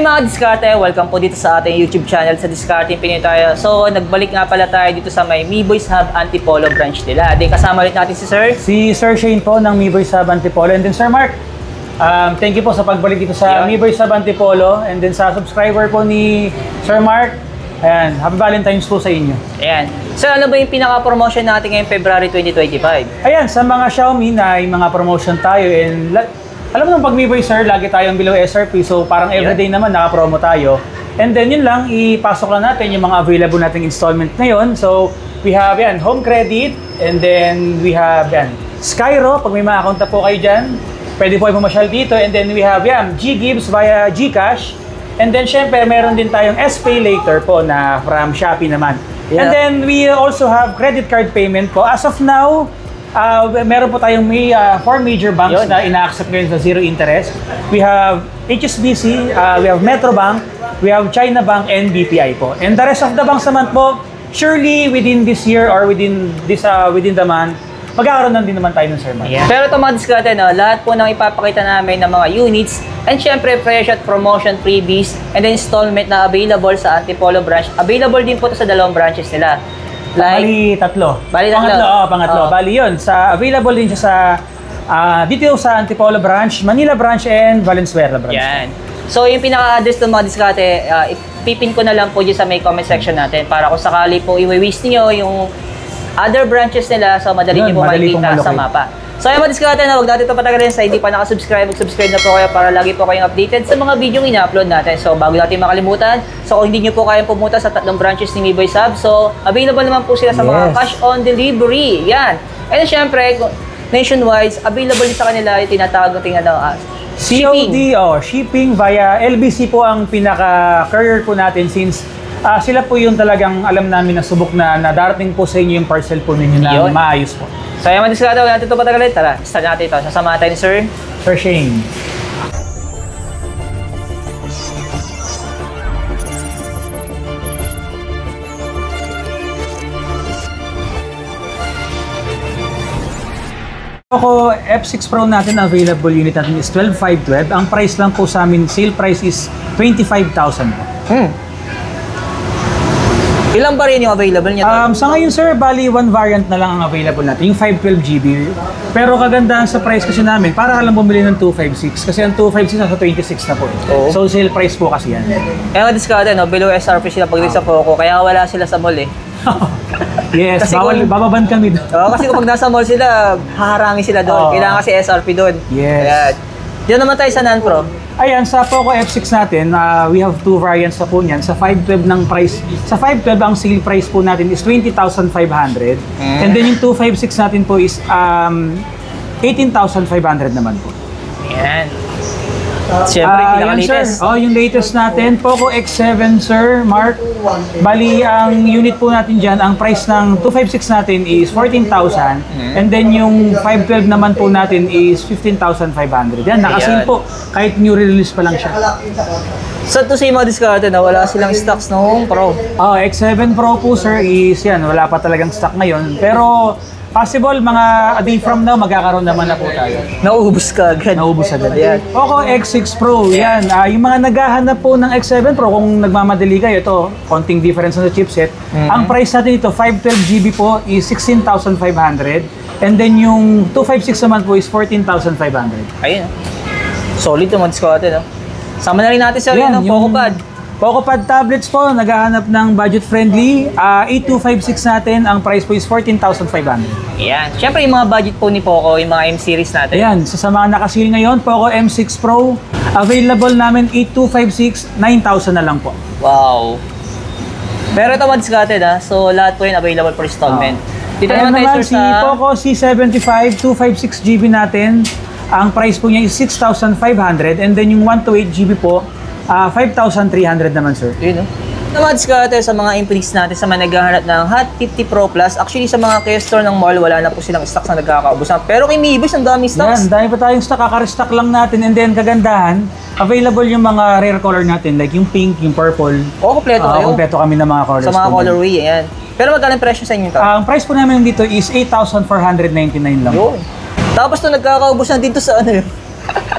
mga diskarte, welcome po dito sa ating YouTube channel sa Discarding Pinoy tayo. So, nagbalik nga pala tayo dito sa may MeBoys Hub Antipolo branch nila. Di kasama ulit natin si Sir. Si Sir Shane po ng MeBoys Hub Antipolo. And then Sir Mark, thank you po sa pagbalik dito sa MeBoys Hub Antipolo. And then sa subscriber po ni Sir Mark, ayan, happy Valentine's po sa inyo. Ayan. Sir, ano ba yung pinaka-promotion natin ngayong February 2025? Ayan, sa mga Xiaomi na yung mga promotion tayo. And alam mo nung pag MeBoys Sir, lagi tayong below SRP. So parang everyday naman naka-promo tayo. And then yun lang, ipasok lang natin yung mga available nating installment ngayon. So we have yan, home credit. And then we have yan, Skyro. Pag may mga account na po kayo dyan, pwede po ay pumasyal dito. And then we have yan, G-Gives via Gcash. And then syempre, meron din tayong SPay later po na from Shopee naman. Yeah. And then we also have credit card payment po. As of now, meron po tayong may 4 major banks na ina-accept ngayon sa zero interest. We have HSBC, we have Metrobank, we have China Bank, and BPI po. And the rest of the banks naman po, surely within this year or within the month, magkakaroon din naman tayo ng Sir Mark. Yeah. Pero ito mga diskarte, no, lahat po ng ipapakita namin ng mga units and syempre fresh at promotion freebies and then installment na available sa Antipolo branch. Available din po ito sa dalawang branches nila. Bali, tatlo. Pangatlo. Bali yun. Available din siya sa dito sa Antipolo branch, Manila branch, and Valenzuela branch. Yan. So, yung pinaka-address ng mga diskarte, ipipin ko na lang po dyan sa may comment section natin para kung sakali po i-wish niyo yung other branches nila, so madali niyo po makikita sa mapa. So, yung mga diskarte na, huwag natin ito patagalin sa hindi pa nakasubscribe, mag-subscribe na po kayo para lagi po kayong updated sa mga video yung ina-upload natin. So, bago natin makalimutan, so kung hindi nyo po kayang pumunta sa tatlong branches ni MeBoys Hub, so available naman po sila sa mga cash on delivery. Yan. And syempre, nationwide, available din sa kanila yung tinatawag ng COD, shipping via LBC po ang pinaka-courier po natin since sila po yung talagang alam namin na subok na darating po sa inyo yung parcel po ninyo na maayos po. So, yung mga diskarte, huwag natin ito patagalin. Tara, start natin ito. Sasama natin ni Sir Shane. Poco F6 Pro natin, available unit natin is 12,512. Ang price lang po sa amin, sale price is 25,000 po. Ilang ba rin yung available niya? Sa ngayon sir, bali one variant na lang ang available natin, yung 512GB. Pero kagandahan sa price kasi namin, para ka lang bumili ng 256. Kasi ang 256 nasa 26 na po. So sale price po kasi yan. Kaya diskarte, no? Below SRP sila pag sa Poco, kaya wala sila sa mall eh. Yes, kasi bababan kami doon. Kasi kung nasa mall sila, haharangin sila doon. Kailangan kasi SRP doon. Yes. Kaya, diyan naman tayo sa non-pro. Ayan, sa Poco F6 natin, we have two variants na po niyan. Sa 512 ng price, sa 512 ang sale price po natin is 20,500. And then yung 256 natin po is 18,500 naman po. Ayan. Siyempre, pinaka-latest. Yung latest natin, Poco X7 Sir Mark. Bali, ang unit po natin dyan, ang price ng 256 natin is 14,000. And then yung 512 naman po natin is 15,500. Yan, nakasale po. Kahit new release pa lang siya. So, to say mga diskarte na wala silang stocks ng Pro. X7 Pro po Sir is yan, wala pa talagang stock ngayon. Pero possible, mga a day from now, magkakaroon naman na po tayo. Nauubos ka agad. Nauubos agad. Ayan. Poco X6 Pro, yan. Yung mga naghahanap po ng X7 Pro, kung nagmamadali kayo, ito, konting difference na chipset. Ang price natin ito, 512GB po, is 16,500. And then yung 256 naman po is 14,500. Ayun. Solid naman diskarte, no? Sama na rin natin sa yung Poco Pad. Poco Pad tablets po, naghahanap ng budget-friendly. 8256 natin, ang price po is 14,500. Ayan. Siyempre, yung mga budget po ni Poco, yung mga M-series natin. Ayan, sa mga nakasil ngayon, Poco M6 Pro, available namin 8256, 9,000 na lang po. Wow. Pero ito mga diskarte na, so lahat po yun available for installment. Dito naman tayo si Poco C75, 256GB natin, ang price po niya is 6,500. And then yung 128GB po, 5,300 naman sir. Yun, no? Naman diskarte sa mga employees natin sa mga naghahanap ng Hot 50 Pro Plus. Actually, sa mga kaya-store ng mall, wala na po silang stocks na nagkakaubusan. Pero kay MeBoys, ang daming stocks. Yan, dahil pa tayong stock, kaka-restock lang natin. And then, kagandahan, available yung mga rare color natin, like yung pink, yung purple. Kompleto kayo. Kompleto kami ng mga colors. Sa mga colorway, ayan. Pero magkano yung presyo sa inyo ito? Ang price po namin dito is 8,499 lang. Yun. Tapos ito nagkakaubusan dito sa ano yun?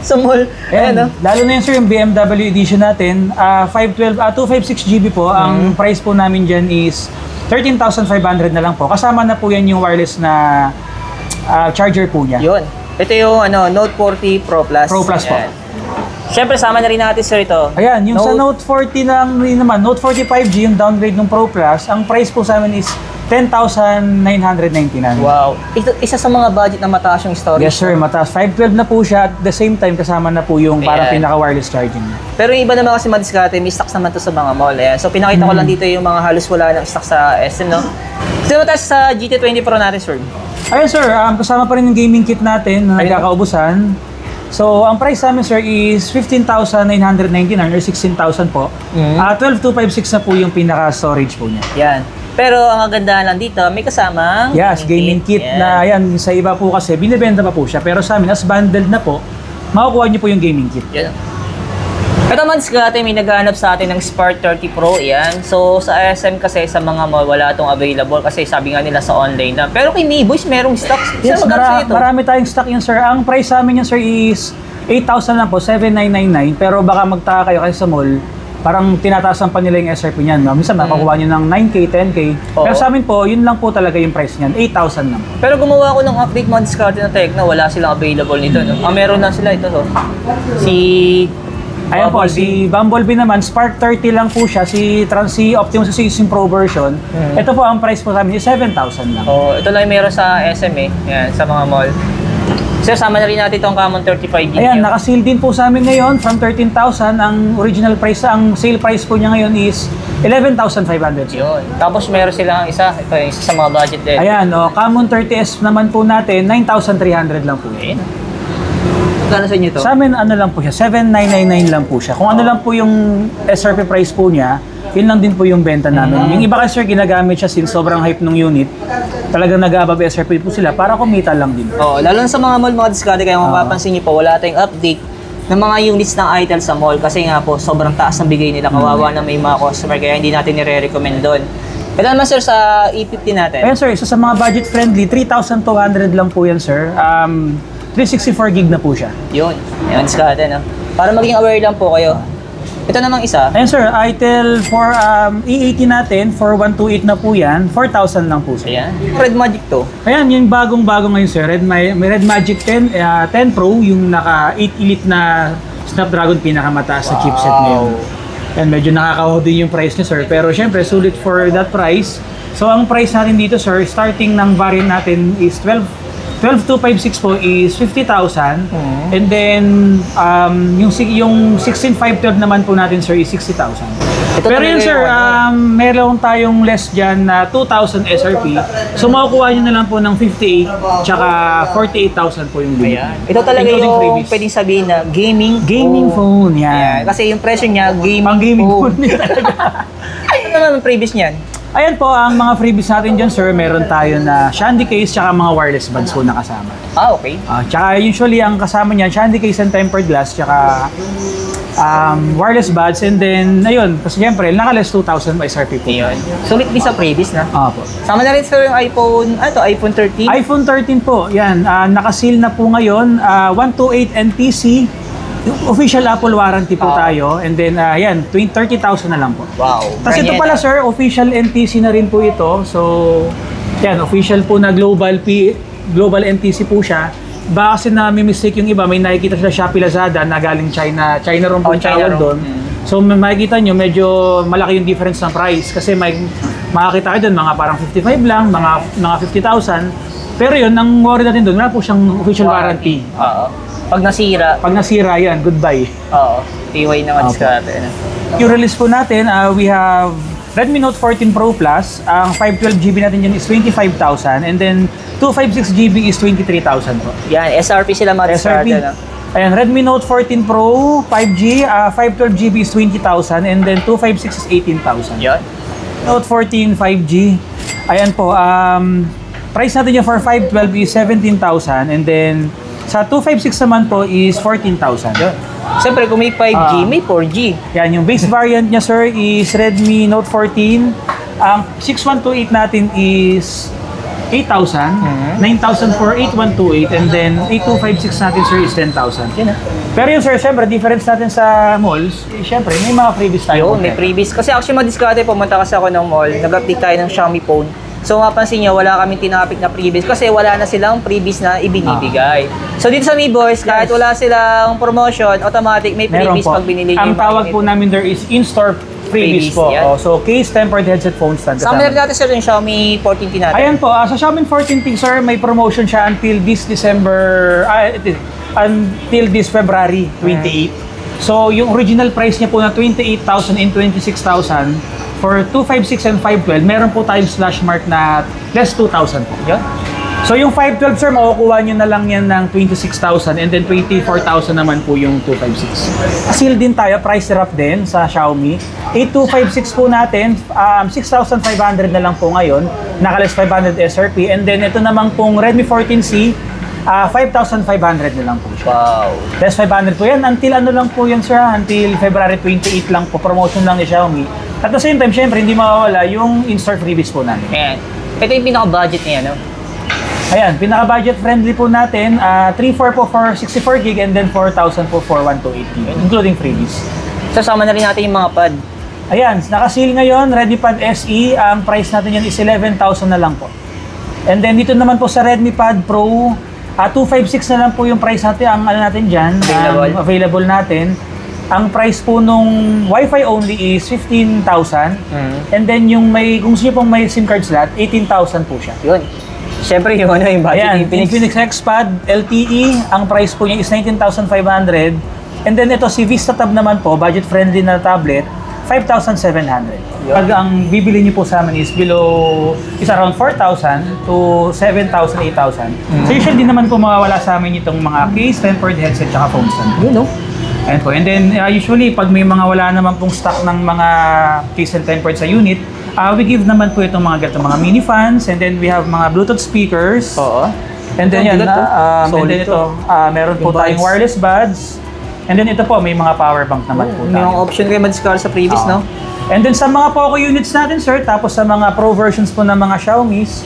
Sa mall. Ayan, no? Lalo na yun sir, yung BMW edition natin, 256 GB po, ang price po namin dyan is 13,500 na lang po. Kasama na po yan yung wireless na charger po niya. Yun. Ito yung Note 40 Pro Plus. Pro Plus po. Siyempre, sama na rin natin sir ito. Ayan, yung sa Note 40 lang rin naman, Note 45G, yung downgrade ng Pro Plus, ang price po sa amin is 10,999. Wow. Ito, isa sa mga budget na mataas yung storage. Yes sir, mataas. 512 na po siya, at the same time kasama na po yung parang pinaka-wireless charging. Pero yung iba naman kasi madiskarte, may stocks naman to sa mga mall. Ayan. So pinakita ko lang dito yung mga halos wala ng stock sa SM, no? Ito naman tayo sa GT20 Pro natin, sir. Ayun sir, kasama pa rin yung gaming kit natin na nagkakaubusan. So, ang price namin sir is 15,999 or 16,000 po. 12,256 na po yung pinaka-storage po niya. Yan. Pero ang kagandahan lang dito, may kasamang Yes, gaming kit na yan. Sa iba po kasi, binibenta pa po siya. Pero sa amin, as bundled na po, makukuha niyo po yung gaming kit. Yan. Ito man may naghahanap sa atin ng Spark 30 Pro, yan. So sa SM kasi sa mga mall wala itong available kasi sabi nga nila sa online na. Pero kay Miboys merong stocks. Yes, marami tayong stock yun sir. Ang price sa amin yun sir is 8,000 lang po, 7,999. Pero baka magtaka kayo kasi sa mall, parang tinataasan pa nila yung SRP niyan. Minsan makakuha nyo ng 9K, 10K. Oo. Pero sa amin po, yun lang po talaga yung price niyan, 8,000 lang. Pero gumawa ko ng update mga discard na Tecna, wala silang available nito. No? Meron lang sila ito. So. Si Ayan po, si Bumblebee naman, Spark 30 lang po siya. Si Optimus Assassin Pro version. Ito po, ang price po sa amin is 7,000 lang. Oh, ito lang yung meron sa SM Yan, sa mga mall. Sir, sama na rin natin itong Camon 35GB. Ayan, naka-sale din po sa amin ngayon from 13,000. Ang original price, ang sale price po niya ngayon is 11,500. Yun. Tapos meron silang isa. Ito yung isa sa mga budget din. Ayan, Camon 30S naman po natin, 9,300 lang po. Okay. Kano sa inyo ito? Sa amin, ano lang po siya, 7,999 lang po siya. Kung ano lang po yung SRP price po niya, yun lang din po yung benta namin. Yung iba kasi sir, ginagamit siya since sobrang hype ng unit. Talagang nag-above SRP po sila para kumita lang din. Lalo na sa mga mall, mga discard, kaya mapapansin niyo po, wala tayong update ng mga units ng ITEL sa mall kasi nga po, sobrang taas ng bigay nila. Kawawa na may mga customer, kaya hindi natin nire-recommend doon. Ito naman sir, sa E50 natin. Ayan sir, isa sa mga budget friendly, 3,200 lang po yan sir. 364 gig na po siya. Yun. Ayan, discard no? Para maging aware lang po kayo. Ito namang isa. Ayan sir, ITEL for E80 natin, for 128 na po yan, 4,000 lang po sir. Ayan. Red Magic to. Ayan, yung bagong-bago ngayon sir, may Red Magic 10, 10 Pro, yung naka 8 Elite na Snapdragon pinakamataas na chipset ngayon. And medyo nakakawaw din yung price niya sir, pero syempre sulit for that price. So ang price natin dito sir, starting ng variant natin is 12,256 po is 50,000. And then yung 16,512 naman po natin sir is 60,000. Pero yun sir, meron tayong less dyan na 2,000 SRP. So makukuha nyo na lang po ng 58 tsaka 48,000 po yung limit. Ito talaga yung pwedeng sabihin na gaming phone. Yan. Kasi yung presyo niya, gaming phone talaga. Ano naman ang previous niyan? Ayan po, ang mga freebies natin dyan, sir, meron tayo na Shandy case tsaka mga wireless buds po na kasama. Okay. Tsaka usually, ang kasama niyan, Shandy case and tempered glass, tsaka wireless buds, and then, ayun, kasi siyempre, naka-less 2,000 SRP po. Ayun. Sulit din sa previous na. Po. Sama na rin sir yung iPhone, iPhone 13? iPhone 13 po, yan, naka-seal na po ngayon, 128 NTC, official Apple warranty po tayo, and then, yan, 30,000 na lang po. Wow. Tapos ito pala sir, official NTC na rin po ito. So, yan, official po na global NTC po siya. Baka kasi na-mistake yung iba, may nakikita sila Shopee, Lazada na galing China ron po tawag doon. So, makikita nyo, medyo malaki yung difference ng price. Kasi makakita kayo doon, mga parang 55 lang, mga 50,000. Pero yun, ang worry natin doon, wala po siyang official warranty. Pag nasira yan, goodbye. TY naman sa atin. Yung release po natin, we have Redmi Note 14 Pro Plus. Ang 512GB natin dyan is 25,000. And then, 256GB is 23,000 po. Yan, SRP sila mga SRP. Ayan, Redmi Note 14 Pro 5G, 512GB is 20,000. And then, 256 is 18,000. Yan. Note 14 5G. Ayan po, price natin yung for 512 is 17,000. And then, sa 256 naman po is 14,000. Siyempre, kung may 5G, may 4G. Yan, yung base variant niya, sir, is Redmi Note 14. Ang 6128 natin is 8,000, 9,000 for 8128, and then 8256 natin sir is 10,000. Yun Pero yun sir, syempre, difference natin sa malls, syempre, may mga freebies tayo. May freebies. Kasi actually madiskarte, pumunta kasi ako ng mall, nag-update tayo ng Xiaomi phone. So mapansin nyo, wala kaming tinapik na freebies kasi wala na silang freebies na ibinibigay. So dito sa Mi Boys, kahit wala silang promotion, automatic may freebies pag binili nyo. Ang tawag po namin there is in-store freebies po. Yan. So case tempered headset phone stand. Sama na natin sir yung Xiaomi 14T natin. Ayan po, sa Xiaomi 14T sir, may promotion siya until this February 28. So yung original price niya po na 28,000 and 26,000 for 256 and 512, meron po tayong slash mark na less 2,000 po. Yan. So yung 512 sir, makukuha nyo na lang yan ng 26,000 and then 24,000 naman po yung 256. Seal din tayo, price wrap din sa Xiaomi. 8256 po natin, 6,500 na lang po ngayon, naka-less 500 SRP. And then ito naman pong Redmi 14C, 5,500 na lang po siya. Wow. Less 500 po yan, until ano lang po yan sir, until February 28 lang po, promotion lang ni Xiaomi. At the same time, syempre, hindi mawawala yung in-store freebies po namin. Ayan. Ito yung pinaka-budget niya, no? Ayan, pinaka-budget friendly po natin, 3,400 po for 64GB and then 4,000 po for 128GB, including freebies. Sasama na rin natin yung mga pad. Ayan, naka-sale ngayon, Redmi Pad SE, ang price natin yan is 11,000 na lang po. And then dito naman po sa Redmi Pad Pro, 256 na lang po yung price natin, ang ano natin dyan, available natin. Ang price po nung Wi-Fi only is 15,000. And then yung kung gusto nyo pong may SIM card slot, 18,000 po siya. Yun. Siyempre yung yung budget Ayan, ni Infinix XPad LTE, ang price po niya is 19,500. And then ito si Vista Tab naman po, budget friendly na tablet, 5,700. Pag ang bibili niyo po sa amin is around 4,000 to 7,000, 8,000. So usually din naman po mawawala sa amin itong mga case, tempered headset, tsaka phone stand. Yun, no? Ayan po. And then usually pag may mga wala naman pong stock ng mga case and tempered sa unit, we give naman po itong mga ganito, mga mini fans, and then we have mga Bluetooth speakers. Oo. And then yan, and Solid then ito, meron po Yung tayong buds. wireless buds. And then ito po, may mga power bank naman po May mga tayo. option kayo madiskarte sa previous, no? And then sa mga Poco units natin, sir, tapos sa mga Pro versions po ng mga Xiaomi's,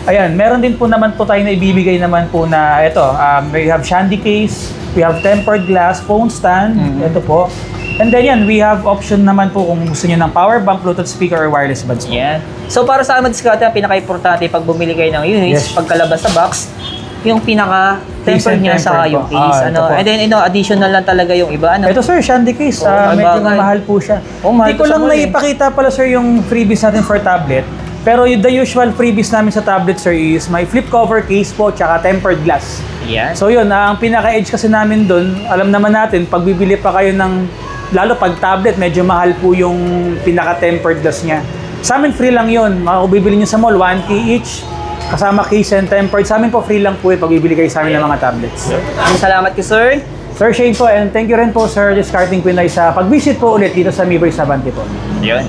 ayan, meron din po naman po tayo na ibibigay naman po na ito, we have Shandy case, we have tempered glass, phone stand, ito po. And then yan, we have option naman po kung gusto nyo ng power bank, Bluetooth speaker, or wireless buds po. Yan. So para sa madiskarte, ang pinaka-importante pag bumili kayo ng units, pagkalabas sa box, yung pinaka-tempered niya sa yung case. And then, additional lang talaga yung iba. Ito sir, Shandy case, medyo mahal po siya. Hindi ko lang naipakita pala sir yung freebies natin for tablet. Pero the usual freebies namin sa tablet sir is may flip cover case po, tsaka tempered glass. Yan. So yun, ang pinaka-edge kasi namin doon, alam naman natin, pag bibili pa kayo ng, lalo pag tablet, medyo mahal po yung pinaka-tempered glass niya. Sa amin free lang yun. Kung bibili nyo sa mall, 1K each, kasama case and tempered. Sa amin po free lang po pag bibili kayo sa amin ng mga tablets. Salamat ki sir. Sir Shane po, and thank you rin po Sir Discarding Pinay sa pag-visit po ulit dito sa Mi Boys Abante po. Yun.